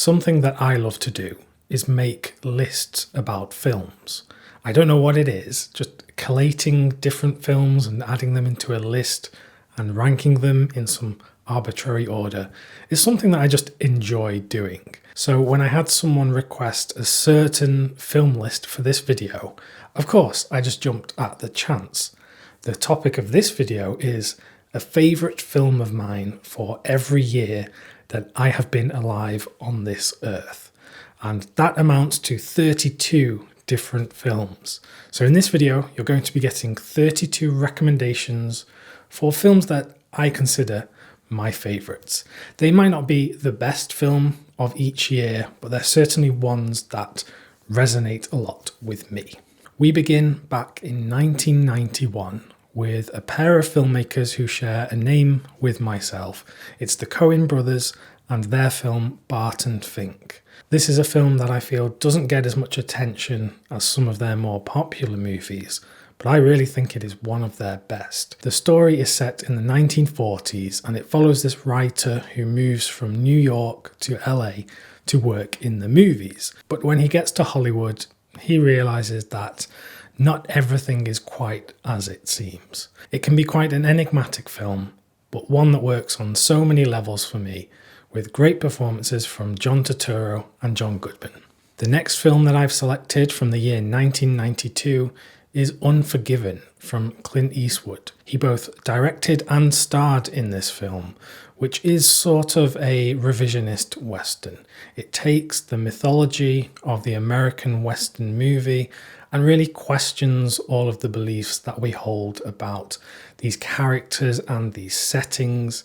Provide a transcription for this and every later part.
Something that I love to do is make lists about films. I don't know what it is, just collating different films and adding them into a list and ranking them in some arbitrary order is something that I just enjoy doing. So when I had someone request a certain film list for this video, of course I just jumped at the chance. The topic of this video is a favourite film of mine for every year that I have been alive on this earth. And that amounts to 32 different films. So in this video, you're going to be getting 32 recommendations for films that I consider my favourites. They might not be the best film of each year, but they're certainly ones that resonate a lot with me. We begin back in 1991 with a pair of filmmakers who share a name with myself. It's the Coen brothers and their film Barton Fink. This is a film that I feel doesn't get as much attention as some of their more popular movies, but I really think it is one of their best. The story is set in the 1940s and it follows this writer who moves from New York to LA to work in the movies. But when he gets to Hollywood, he realizes that not everything is quite as it seems. It can be quite an enigmatic film, but one that works on so many levels for me, with great performances from John Turturro and John Goodman. The next film that I've selected from the year 1992 is Unforgiven from Clint Eastwood. He both directed and starred in this film, which is sort of a revisionist Western. It takes the mythology of the American Western movie and really questions all of the beliefs that we hold about these characters and these settings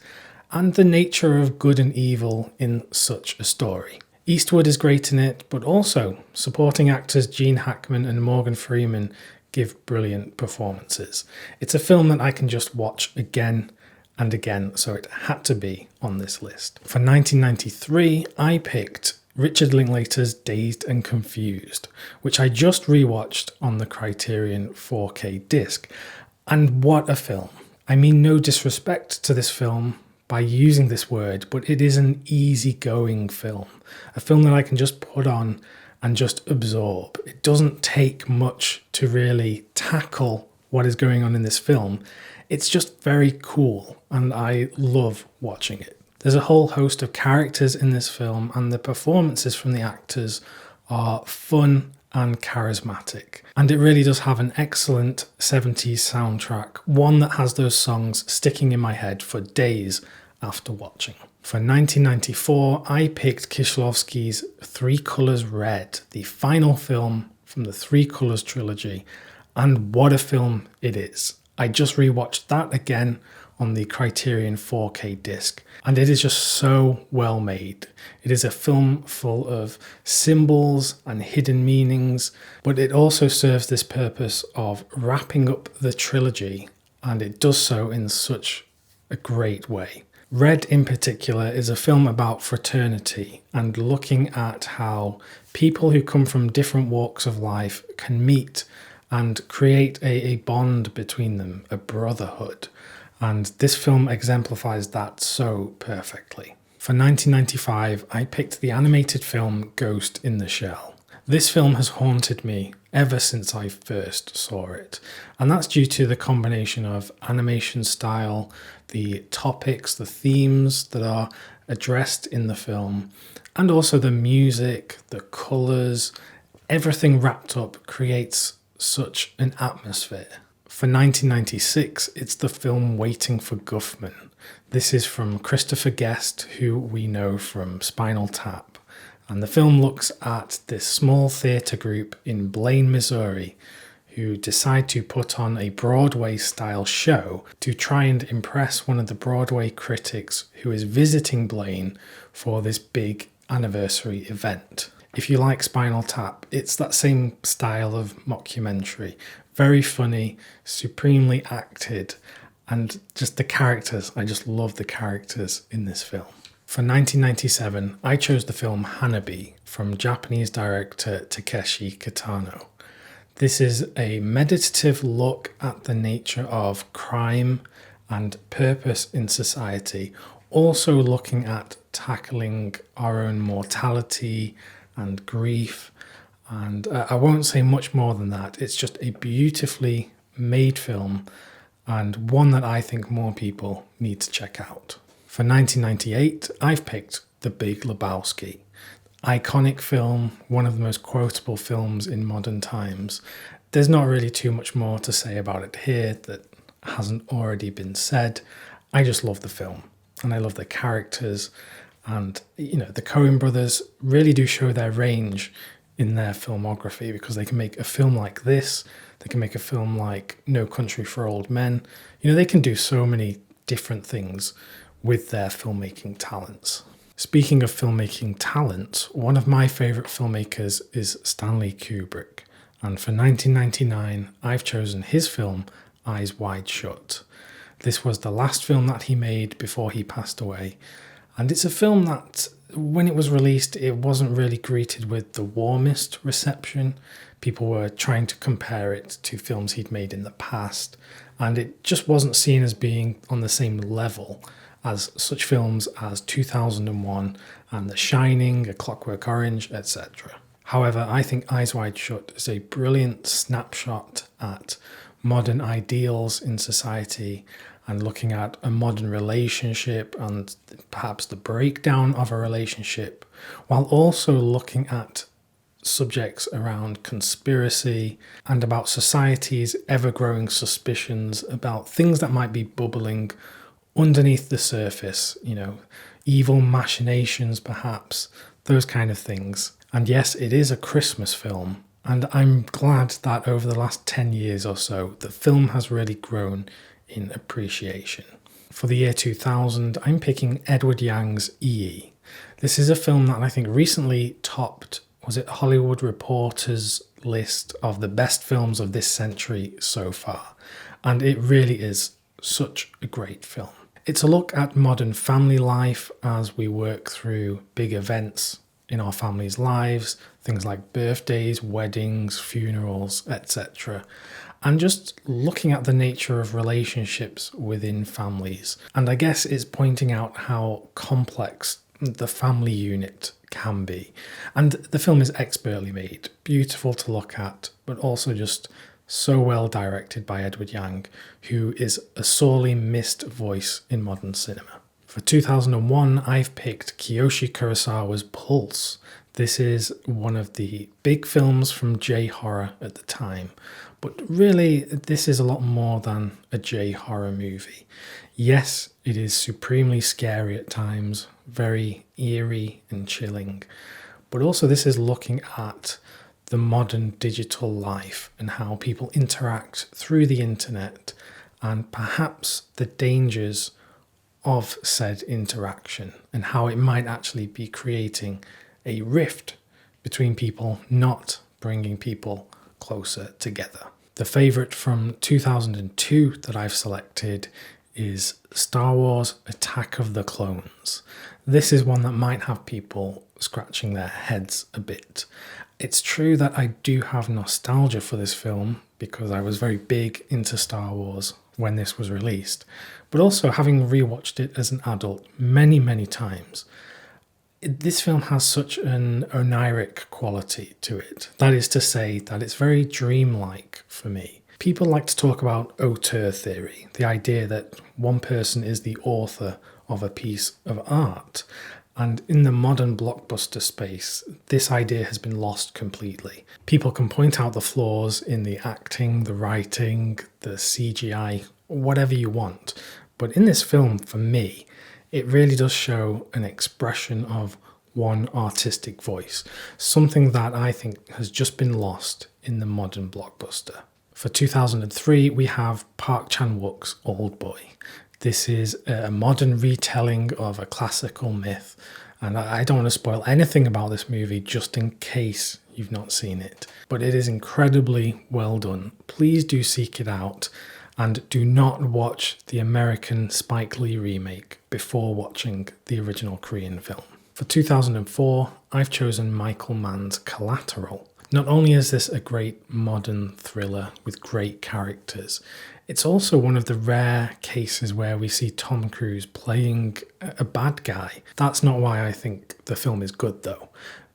and the nature of good and evil in such a story. Eastwood is great in it, but also supporting actors Gene Hackman and Morgan Freeman give brilliant performances. It's a film that I can just watch again and again, so it had to be on this list. For 1993, I picked Richard Linklater's Dazed and Confused, which I just rewatched on the Criterion 4K disc. And what a film. I mean no disrespect to this film by using this word, but it is an easygoing film. A film that I can just put on and just absorb. It doesn't take much to really tackle what is going on in this film. It's just very cool and I love watching it. There's a whole host of characters in this film and the performances from the actors are fun and charismatic. And it really does have an excellent 70s soundtrack, one that has those songs sticking in my head for days after watching. For 1994, I picked Kieślowski's Three Colors Red, the final film from the Three Colors trilogy, and what a film it is. I just rewatched that again on the Criterion 4K disc, and it is just so well made. It is a film full of symbols and hidden meanings, but it also serves this purpose of wrapping up the trilogy, and it does so in such a great way. Red in particular is a film about fraternity and looking at how people who come from different walks of life can meet and create a bond between them, a brotherhood. And this film exemplifies that so perfectly. For 1995, I picked the animated film Ghost in the Shell. This film has haunted me ever since I first saw it. And that's due to the combination of animation style, the topics, the themes that are addressed in the film, and also the music, the colours, everything wrapped up creates such an atmosphere. For 1996, it's the film Waiting for Guffman. This is from Christopher Guest, who we know from Spinal Tap. And the film looks at this small theatre group in Blaine, Missouri, who decide to put on a Broadway-style show to try and impress one of the Broadway critics who is visiting Blaine for this big anniversary event. If you like Spinal Tap, it's that same style of mockumentary. Very funny, supremely acted, and just the characters. I just love the characters in this film. For 1997, I chose the film Hanabi from Japanese director Takeshi Kitano. This is a meditative look at the nature of crime and purpose in society, also looking at tackling our own mortality and grief. And I won't say much more than that. It's just a beautifully made film, and one that I think more people need to check out. For 1998, I've picked The Big Lebowski. Iconic film, one of the most quotable films in modern times. There's not really too much more to say about it here that hasn't already been said. I just love the film, and I love the characters, and the Coen brothers really do show their range in their filmography, because they can make a film like this, they can make a film like No Country for Old Men. They can do so many different things with their filmmaking talents. Speaking of filmmaking talent, one of my favourite filmmakers is Stanley Kubrick, and for 1999 I've chosen his film Eyes Wide Shut. This was the last film that he made before he passed away, and it's a film that, when it was released, it wasn't really greeted with the warmest reception. People were trying to compare it to films he'd made in the past, and it just wasn't seen as being on the same level as such films as 2001 and The Shining, A Clockwork Orange, etc. However, I think Eyes Wide Shut is a brilliant snapshot at modern ideals in society, and looking at a modern relationship and perhaps the breakdown of a relationship, while also looking at subjects around conspiracy and about society's ever-growing suspicions about things that might be bubbling underneath the surface, evil machinations perhaps, those kind of things. And yes, it is a Christmas film, and I'm glad that over the last 10 years or so, the film has really grown in appreciation. For the year 2000, I'm picking Edward Yang's E.E. This is a film that I think recently topped, was it Hollywood Reporter's list of the best films of this century so far, and it really is such a great film. It's a look at modern family life as we work through big events in our families' lives, things like birthdays, weddings, funerals, etc. And just looking at the nature of relationships within families. And I guess it's pointing out how complex the family unit can be. And the film is expertly made, beautiful to look at, but also just so well directed by Edward Yang, who is a sorely missed voice in modern cinema. For 2001, I've picked Kiyoshi Kurosawa's Pulse. This is one of the big films from J-horror at the time, but really this is a lot more than a J-horror movie. Yes, it is supremely scary at times, very eerie and chilling, but also this is looking at the modern digital life and how people interact through the internet, and perhaps the dangers of said interaction and how it might actually be creating a rift between people, not bringing people closer together. The favourite from 2002 that I've selected is Star Wars Attack of the Clones. This is one that might have people scratching their heads a bit. It's true that I do have nostalgia for this film because I was very big into Star Wars when this was released, but also having rewatched it as an adult many, many times, this film has such an oniric quality to it. That is to say that it's very dreamlike for me. People like to talk about auteur theory, the idea that one person is the author of a piece of art. And in the modern blockbuster space, this idea has been lost completely. People can point out the flaws in the acting, the writing, the CGI, whatever you want. But in this film, for me, it really does show an expression of one artistic voice, something that I think has just been lost in the modern blockbuster. For 2003, we have Park Chan-wook's Oldboy. This is a modern retelling of a classical myth, and I don't want to spoil anything about this movie just in case you've not seen it. But it is incredibly well done. Please do seek it out, and do not watch the American Spike Lee remake before watching the original Korean film. For 2004, I've chosen Michael Mann's Collateral. Not only is this a great modern thriller with great characters, it's also one of the rare cases where we see Tom Cruise playing a bad guy. That's not why I think the film is good though.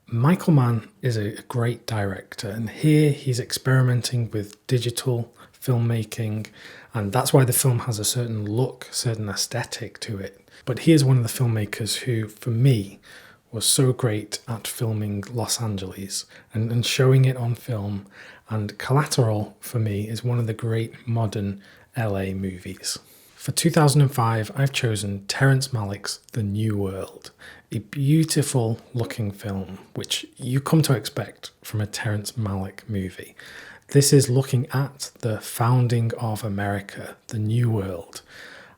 Michael Mann is a great director, and here he's experimenting with digital filmmaking, and that's why the film has a certain look, certain aesthetic to it. But he is one of the filmmakers who, for me, was so great at filming Los Angeles and showing it on film. And Collateral, for me, is one of the great modern LA movies. For 2005, I've chosen Terrence Malick's The New World, a beautiful looking film, which you come to expect from a Terrence Malick movie. This is looking at the founding of America, the New World,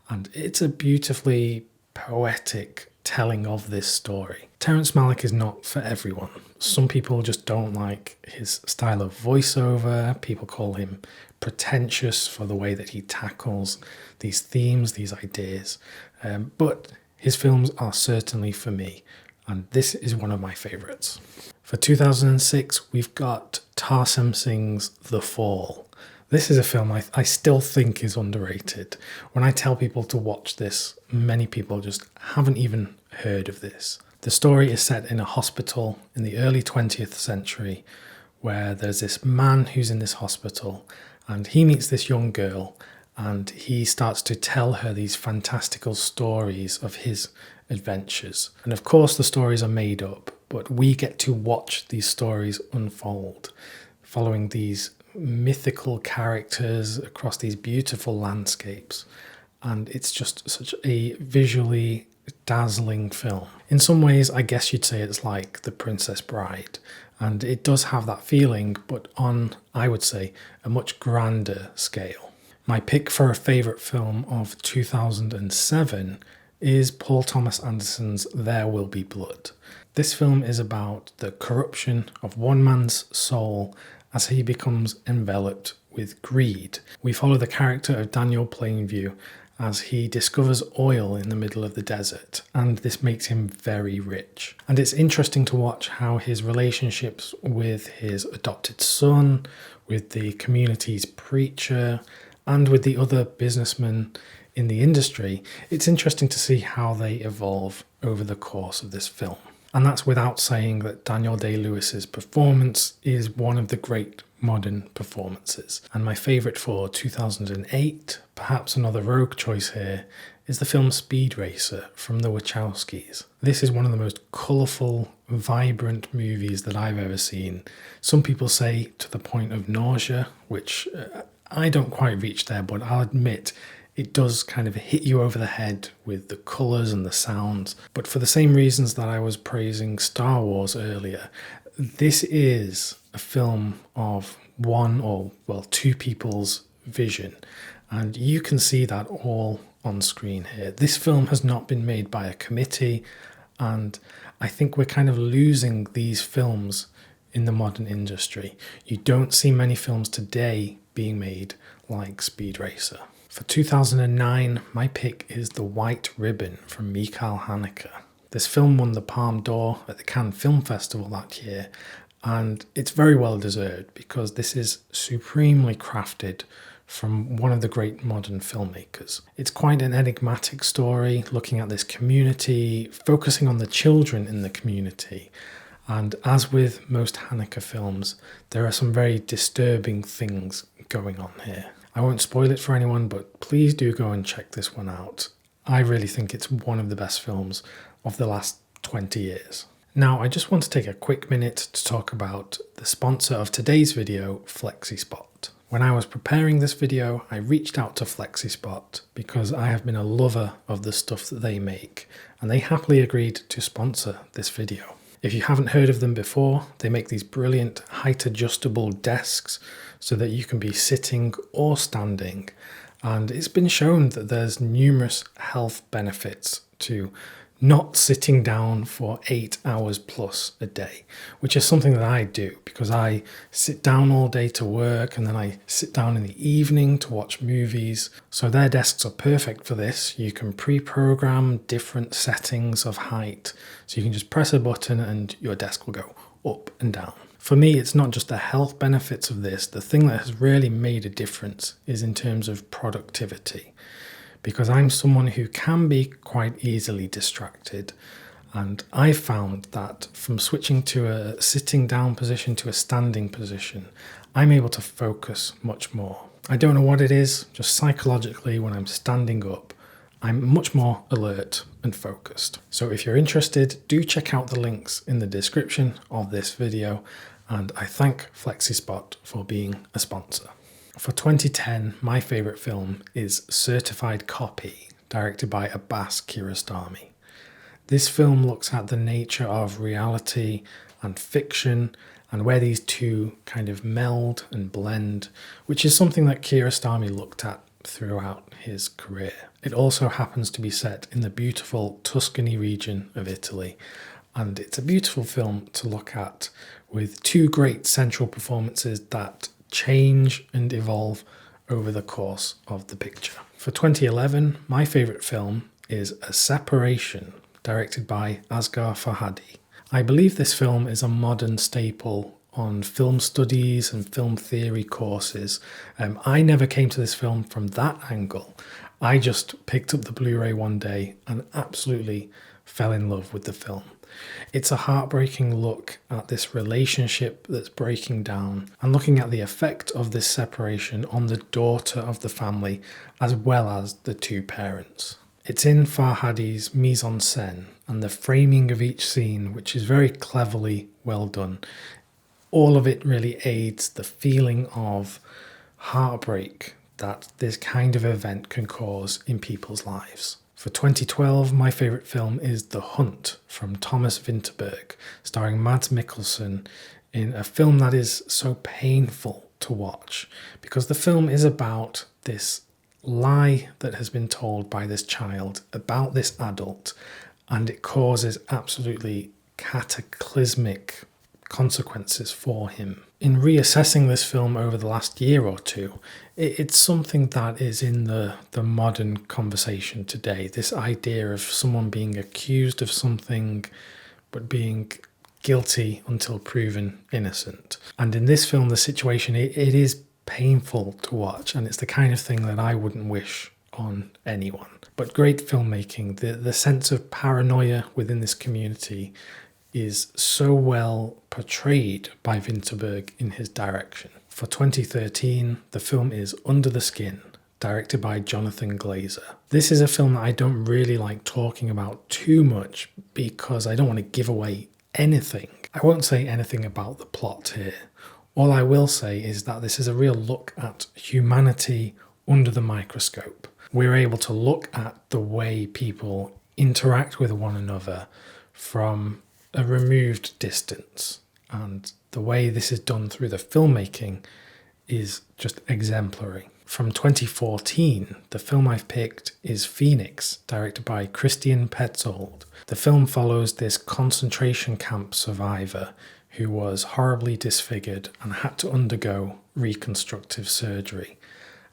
and it's a beautifully poetic telling of this story. Terrence Malick is not for everyone. Some people just don't like his style of voiceover. People call him pretentious for the way that he tackles these themes, these ideas. But his films are certainly for me, and this is one of my favourites. For 2006, we've got Tarsem Singh's The Fall. This is a film I still think is underrated. When I tell people to watch this, many people just haven't even heard of this. The story is set in a hospital in the early 20th century where there's this man who's in this hospital and he meets this young girl and he starts to tell her these fantastical stories of his adventures. And of course the stories are made up, but we get to watch these stories unfold, following these mythical characters across these beautiful landscapes. And it's just such a visually dazzling film. In some ways, I guess you'd say it's like The Princess Bride, and it does have that feeling, but on, I would say, a much grander scale. My pick for a favourite film of 2007 is Paul Thomas Anderson's There Will Be Blood. This film is about the corruption of one man's soul as he becomes enveloped with greed. We follow the character of Daniel Plainview as he discovers oil in the middle of the desert, and this makes him very rich. And it's interesting to watch how his relationships with his adopted son, with the community's preacher, and with the other businessmen in the industry, it's interesting to see how they evolve over the course of this film. And that's without saying that Daniel Day-Lewis's performance is one of the great modern performances. And my favourite for 2008, perhaps another rogue choice here, is the film Speed Racer from the Wachowskis. This is one of the most colourful, vibrant movies that I've ever seen. Some people say to the point of nausea, which I don't quite reach there, but I'll admit it does kind of hit you over the head with the colours and the sounds. But for the same reasons that I was praising Star Wars earlier, this is a film of one or, well, two people's vision. And you can see that all on screen here. This film has not been made by a committee, and I think we're kind of losing these films in the modern industry. You don't see many films today being made like Speed Racer. For 2009, my pick is The White Ribbon from Michael Haneke. This film won the Palme d'Or at the Cannes Film Festival that year, and it's very well deserved because this is supremely crafted from one of the great modern filmmakers. It's quite an enigmatic story, looking at this community, focusing on the children in the community. And as with most Haneke films, there are some very disturbing things going on here. I won't spoil it for anyone, but please do go and check this one out. I really think it's one of the best films of the last 20 years. Now, I just want to take a quick minute to talk about the sponsor of today's video, FlexiSpot. When I was preparing this video, I reached out to FlexiSpot because I have been a lover of the stuff that they make, and they happily agreed to sponsor this video. If you haven't heard of them before, they make these brilliant height adjustable desks so that you can be sitting or standing. And it's been shown that there's numerous health benefits to not sitting down for 8 hours plus a day, which is something that I do because I sit down all day to work and then I sit down in the evening to watch movies. So their desks are perfect for this. You can pre-program different settings of height. So you can just press a button and your desk will go up and down. For me, it's not just the health benefits of this. The thing that has really made a difference is in terms of productivity, because I'm someone who can be quite easily distracted. And I found that from switching to a sitting down position to a standing position, I'm able to focus much more. I don't know what it is, just psychologically when I'm standing up, I'm much more alert and focused. So if you're interested, do check out the links in the description of this video. And I thank FlexiSpot for being a sponsor. For 2010, my favourite film is Certified Copy, directed by Abbas Kiarostami. This film looks at the nature of reality and fiction and where these two kind of meld and blend, which is something that Kiarostami looked at throughout his career. It also happens to be set in the beautiful Tuscany region of Italy, and it's a beautiful film to look at with two great central performances that change and evolve over the course of the picture. For 2011, my favourite film is A Separation, directed by Asghar Farhadi. I believe this film is a modern staple on film studies and film theory courses. I never came to this film from that angle. I just picked up the Blu-ray one day and absolutely fell in love with the film. It's a heartbreaking look at this relationship that's breaking down and looking at the effect of this separation on the daughter of the family as well as the two parents. It's in Farhadi's mise-en-scène and the framing of each scene, which is very cleverly well done. All of it really aids the feeling of heartbreak that this kind of event can cause in people's lives. For 2012, my favourite film is The Hunt from Thomas Vinterberg, starring Mads Mikkelsen, in a film that is so painful to watch because the film is about this lie that has been told by this child about this adult, and it causes absolutely cataclysmic consequences for him. In reassessing this film over the last year or two, it's something that is in the modern conversation today. This idea of someone being accused of something but being guilty until proven innocent. And in this film, the situation, it is painful to watch, and it's the kind of thing that I wouldn't wish on anyone. But great filmmaking, the sense of paranoia within this community is so well portrayed by Vinterberg in his direction. For 2013, the film is Under the Skin, directed by Jonathan Glazer. This is a film that I don't really like talking about too much because I don't want to give away anything. I won't say anything about the plot here. All I will say is that this is a real look at humanity under the microscope. We're able to look at the way people interact with one another from a removed distance, and the way this is done through the filmmaking is just exemplary. From 2014, the film I've picked is Phoenix, directed by Christian Petzold. The film follows this concentration camp survivor who was horribly disfigured and had to undergo reconstructive surgery.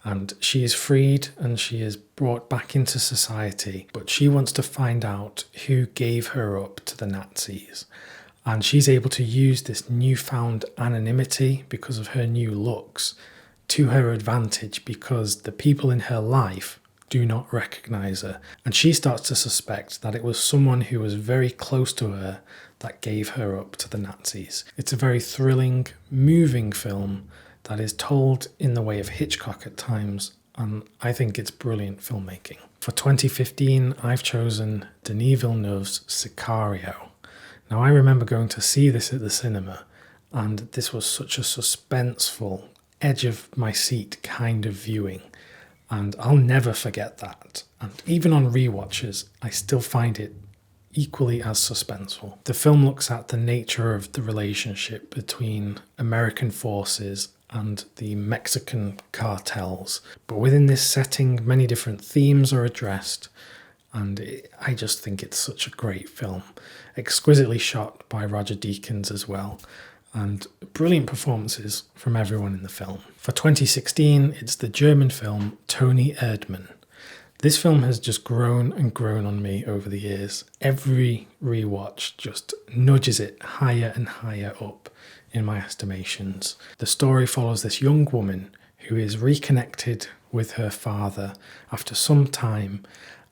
And she is freed and she is brought back into society, but she wants to find out who gave her up to the Nazis. And she's able to use this newfound anonymity because of her new looks to her advantage, because the people in her life do not recognize her. And she starts to suspect that it was someone who was very close to her that gave her up to the Nazis. It's a very thrilling, moving film that is told in the way of Hitchcock at times, and I think it's brilliant filmmaking. For 2015, I've chosen Denis Villeneuve's Sicario. Now, I remember going to see this at the cinema, and this was such a suspenseful, edge of my seat kind of viewing, and I'll never forget that. And even on rewatches, I still find it equally as suspenseful. The film looks at the nature of the relationship between American forces and the Mexican cartels. But within this setting, many different themes are addressed, And I just think it's such a great film. Exquisitely shot by Roger Deakins as well, and brilliant performances from everyone in the film. For 2016, it's the German film Toni Erdmann. This film has just grown and grown on me over the years. Every rewatch just nudges it higher and higher up in my estimations. The story follows this young woman who is reconnected with her father after some time,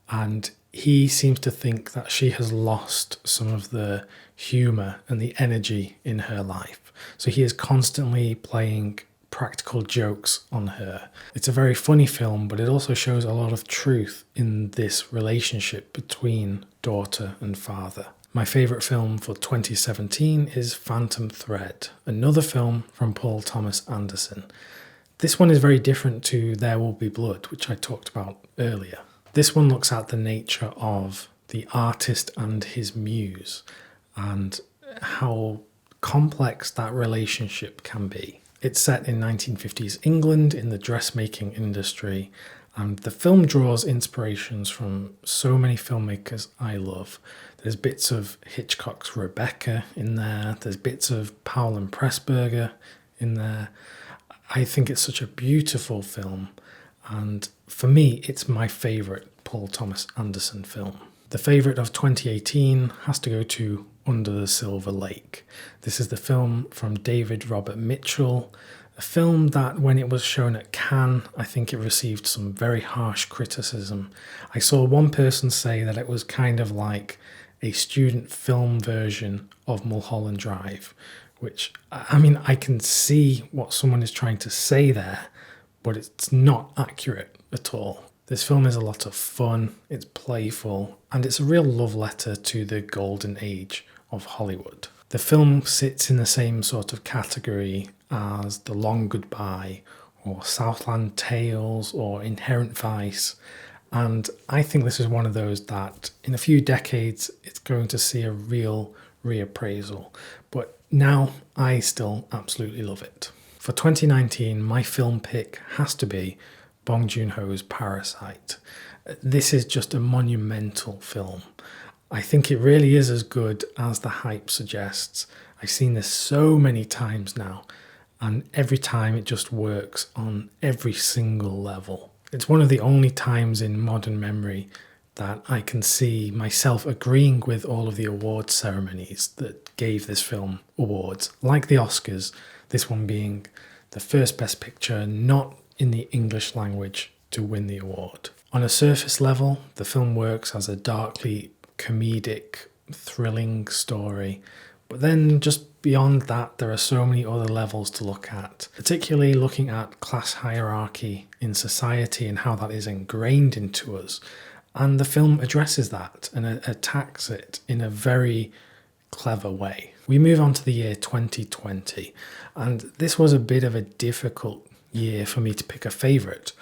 and he seems to think that she has lost some of the humour and the energy in her life. So he is constantly playing practical jokes on her. It's a very funny film, but it also shows a lot of truth in this relationship between daughter and father. My favourite film for 2017 is Phantom Thread, another film from Paul Thomas Anderson. This one is very different to There Will Be Blood, which I talked about earlier. This one looks at the nature of the artist and his muse and how complex that relationship can be. It's set in 1950s England in the dressmaking industry, and the film draws inspirations from so many filmmakers I love. There's bits of Hitchcock's Rebecca in there, there's bits of Powell and Pressburger in there. I think it's such a beautiful film, and for me, it's my favourite Paul Thomas Anderson film. The favourite of 2018 has to go to Under the Silver Lake. This is the film from David Robert Mitchell, a film that when it was shown at Cannes, I think it received some very harsh criticism. I saw one person say that it was kind of like a student film version of Mulholland Drive, which, I mean, I can see what someone is trying to say there, but it's not accurate at all. This film is a lot of fun, it's playful, and it's a real love letter to the golden age of Hollywood. The film sits in the same sort of category as The Long Goodbye or Southland Tales or Inherent Vice, and I think this is one of those that in a few decades it's going to see a real reappraisal, but now I still absolutely love it. For 2019, my film pick has to be Bong Joon-ho's Parasite. This is just a monumental film. I think it really is as good as the hype suggests. I've seen this so many times now, and every time it just works on every single level. It's one of the only times in modern memory that I can see myself agreeing with all of the awards ceremonies that gave this film awards, like the Oscars, this one being the first Best Picture not in the English language to win the award. On a surface level, the film works as a darkly comedic, thrilling story, but then just beyond that, there are so many other levels to look at, particularly looking at class hierarchy in society and how that is ingrained into us. And the film addresses that and attacks it in a very clever way. We move on to the year 2020, and this was a bit of a difficult year for me to pick a favourite.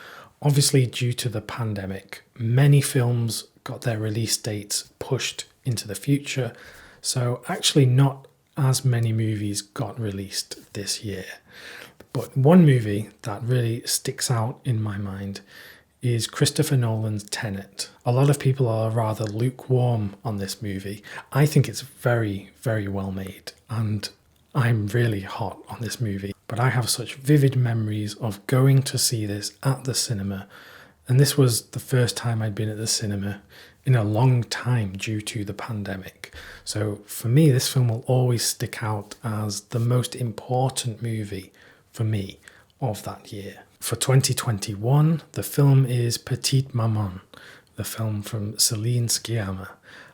Obviously, due to the pandemic, many films got their release dates pushed into the future, so actually not as many movies got released this year. But one movie that really sticks out in my mind is Christopher Nolan's Tenet. A lot of people are rather lukewarm on this movie. I think it's very, very well made, and I'm really hot on this movie. But I have such vivid memories of going to see this at the cinema, and this was the first time I'd been at the cinema in a long time due to the pandemic. So for me, this film will always stick out as the most important movie for me of that year. For 2021, the film is Petite Maman, the film from Celine Sciamma.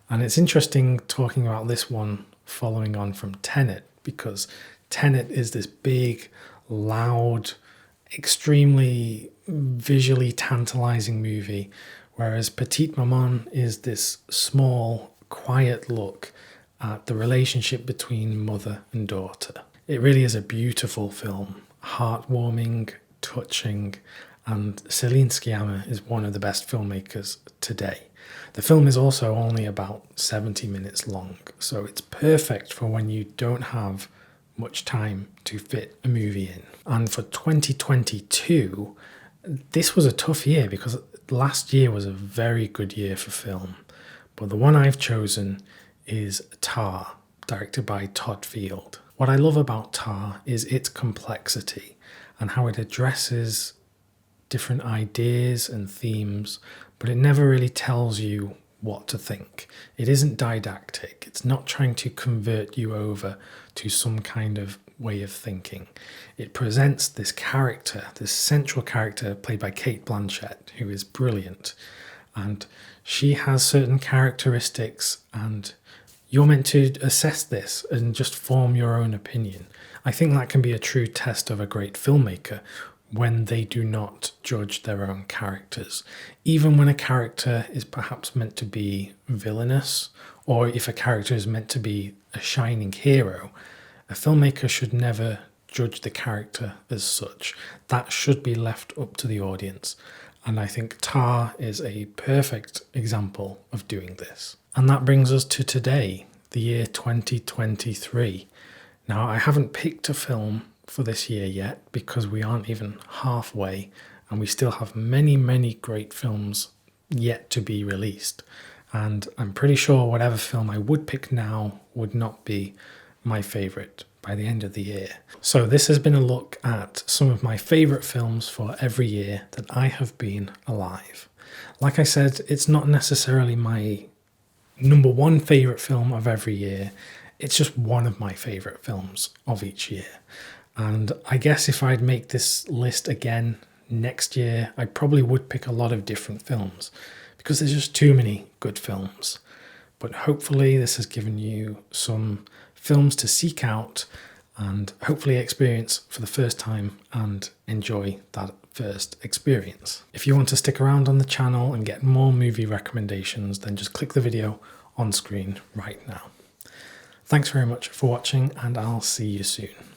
And it's interesting talking about this one following on from Tenet, because Tenet is this big, loud, extremely visually tantalizing movie, whereas Petite Maman is this small, quiet look at the relationship between mother and daughter. It really is a beautiful film, heartwarming, touching, and Celine Sciamma is one of the best filmmakers today. The film is also only about 70 minutes long, so it's perfect for when you don't have much time to fit a movie in. And for 2022, this was a tough year because last year was a very good year for film, but the one I've chosen is Tar, directed by Todd Field. What I love about Tar is its complexity and how it addresses different ideas and themes, but it never really tells you what to think. It isn't didactic. It's not trying to convert you over to some kind of way of thinking. It presents this character, this central character played by Cate Blanchett, who is brilliant. And she has certain characteristics, and you're meant to assess this and just form your own opinion. I think that can be a true test of a great filmmaker, when they do not judge their own characters. Even when a character is perhaps meant to be villainous, or if a character is meant to be a shining hero, a filmmaker should never judge the character as such. That should be left up to the audience. And I think Tar is a perfect example of doing this. And that brings us to today, the year 2023. Now, I haven't picked a film for this year yet because we aren't even halfway, and we still have many, many great films yet to be released. And I'm pretty sure whatever film I would pick now would not be my favourite by the end of the year. So this has been a look at some of my favourite films for every year that I have been alive. Like I said, it's not necessarily my number one favourite film of every year. It's just one of my favourite films of each year. And I guess if I'd make this list again next year, I probably would pick a lot of different films because there's just too many good films. But hopefully this has given you some films to seek out and hopefully experience for the first time and enjoy that first experience. If you want to stick around on the channel and get more movie recommendations, then just click the video on screen right now. Thanks very much for watching, and I'll see you soon.